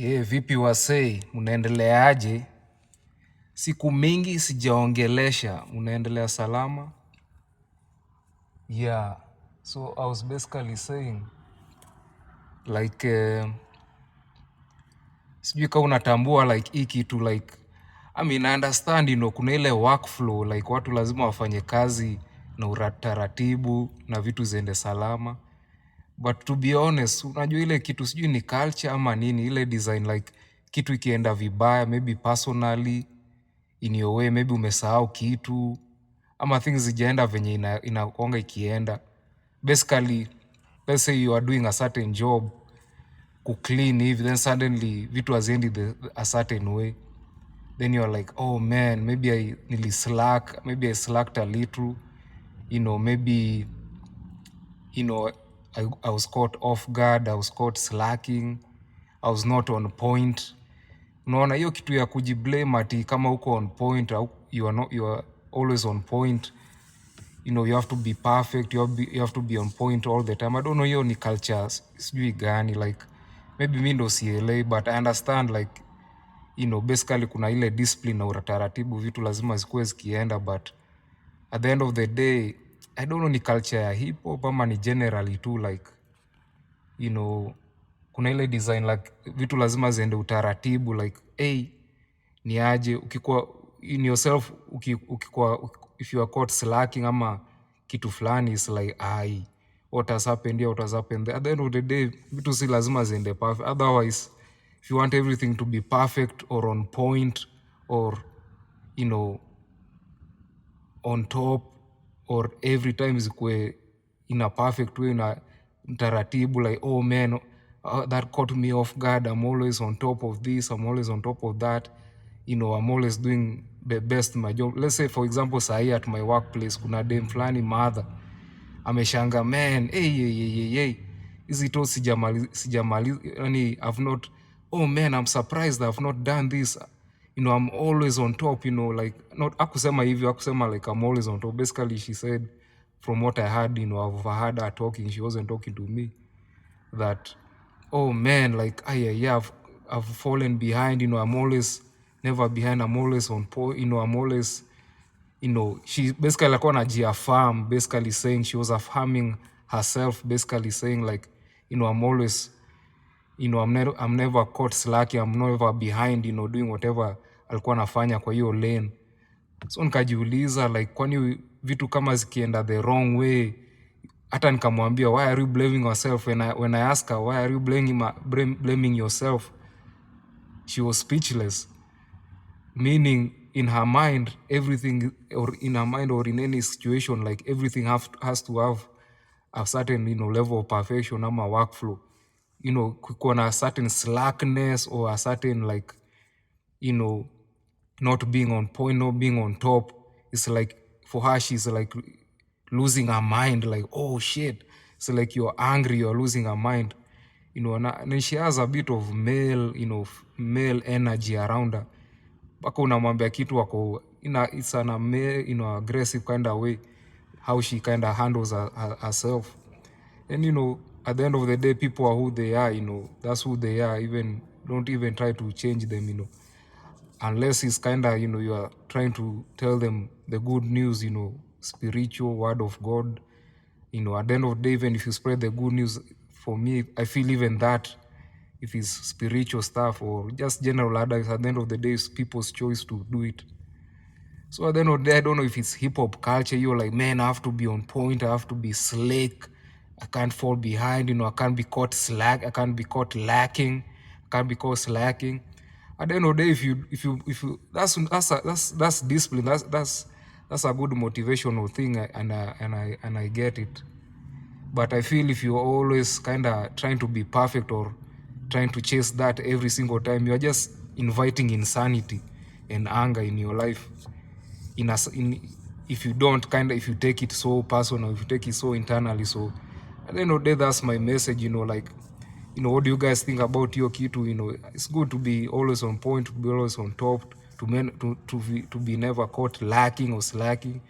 Vipi wasee, mnaendeleaje? Siku mingi sijaongelesha, mnaendelea salama? Yeah, so I was basically saying like sijui kama unatambua like hii kitu like I understand kuna ile workflow like watu lazima wafanye kazi na utaratibu na vitu ziende salama. But to be honest, unajua ile kitu sijui ni culture ama nini, ile design like kitu ikienda vibaya, maybe personally, in your way, maybe umesahau kitu, ama things zijaenda venye inakuanga ikienda. Basically, let's say you are doing a certain job, kuclean hivi, then suddenly vitu haziendi a certain way. Then you're like, oh man, maybe maybe I slacked a little, maybe, I was caught off guard, I was caught slacking, I was not on point. Unaona hiyo kitu ya kujiblame ati kama uko on point, you are always on point. You have to be perfect, you have to be on point all the time. I don't know hiyo ni culture sijui gani, like maybe mi ndo sielewi, but I understand like basically kuna ile discipline na utaratibu, vitu lazima zikuwe zikienda, but at the end of the day I don't know ni culture ya hip hop ama ni generally tu like kuna ile design like vitu lazima ziende utaratibu, like ni aje ukikuwa in yourself, ukikuwa if you are caught slacking ama kitu fulani, is like what has happened here, what has happened there. At the end of the day vitu si lazima ziende perfect, otherwise if you want everything to be perfect or on point or on top or every time zikuwe in a perfect way na taratibu, like oh man, that caught me off guard, I'm always on top of this, I'm always on top of that, I'm always doing the best my job. Let's say for example sahi at my workplace kuna dem flani mother ameshanga, man, hizi to sijamaliza, yani I've not, oh man, I'm surprised I've not done this, I'm always on top, like not akusema hivyo, akusema like I'm always on top. Basically she said, from what I heard, I've heard her talking, she wasn't talking to me, that oh man, like I've fallen behind, I'm always never behind, I'm always on point, I'm always, she basically alikuwa anajiaffirm, basically saying she was affirming herself, basically saying like I'm always, I'm never caught slacking, I'm never behind, doing whatever alikuwa anafanya kwa hiyo lane. So nikajiuliza like kwani vitu kama zikienda the wrong way, hata nikamwambia, why are you blaming yourself? When I asked her, why are you blaming yourself, she was speechless, meaning in her mind everything, or in her mind or in any situation, like everything has to have a certain level of perfection ama workflow, kuko na a certain slackness or a certain like not being on point, not being on top. It's like for her, she's like losing her mind, like oh shit, it's like you're angry, you're losing her mind, and she has a bit of male energy around her, mpaka unamwambia kitu wako it's an male, aggressive kind of way how she kind of handles herself. And at the end of the day, people are who they are, that's who they are. Even don't even try to change them, unless it's kind of, you are trying to tell them the good news, spiritual word of God. At the end of the day, even if you spread the good news, for me, I feel even that, if it's spiritual stuff or just general advice, at the end of the day, it's people's choice to do it. So at the end of the day, I don't know if it's hip-hop culture, you're like, man, I have to be on point, I have to be slick, I can't fall behind, I can't be caught I can't be caught lacking, I can't be caught slacking. At the end of the day, if you that's discipline, that's a good motivational thing, and I get it. But I feel if you're always kind of trying to be perfect or trying to chase that every single time, you're just inviting insanity and anger in your life. If you take it so personal, if you take it so internally. So at the end of the day, that's my message, like, what do you guys think about your kitu? It's good to be always on point, to be always on top, to be never caught lacking or slacking.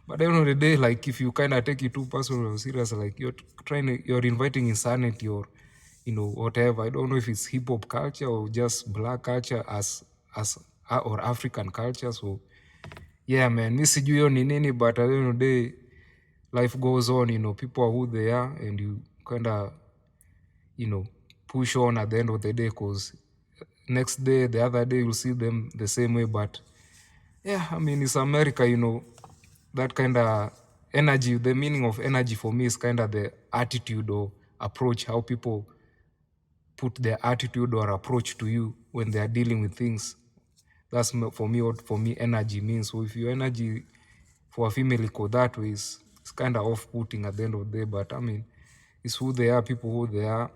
But at the end of the day, like, if you kind of take it too personal or serious, like you're inviting insanity or whatever. I don't know if it's hip hop culture or just black culture as or African culture. So yeah, man, mi sijui hiyo ni nini, but at the end of the day, life goes on. People are who they are, and you kind of push on at the end of the day, because next day, the other day, you'll see them the same way. But yeah, I mean, it's America. That kind of energy. The meaning of energy for me is kind of the attitude or approach, how people put their attitude or approach to you when they are dealing with things. That's for me what for me energy means. So if your energy for a female go that way, it's kind of off-putting at the end of the day. But I mean, it's who they are, people who they are.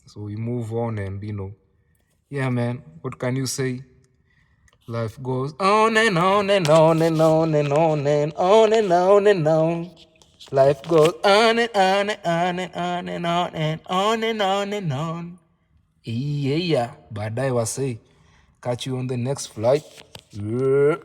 So we move on, and yeah, man. What can you say? Life goes on and on and on and on and on and on and on and on. Life goes on and on and on and on and on and on and on and on. Yeah, baadaye wasee. Catch you on the next flight. Yeah.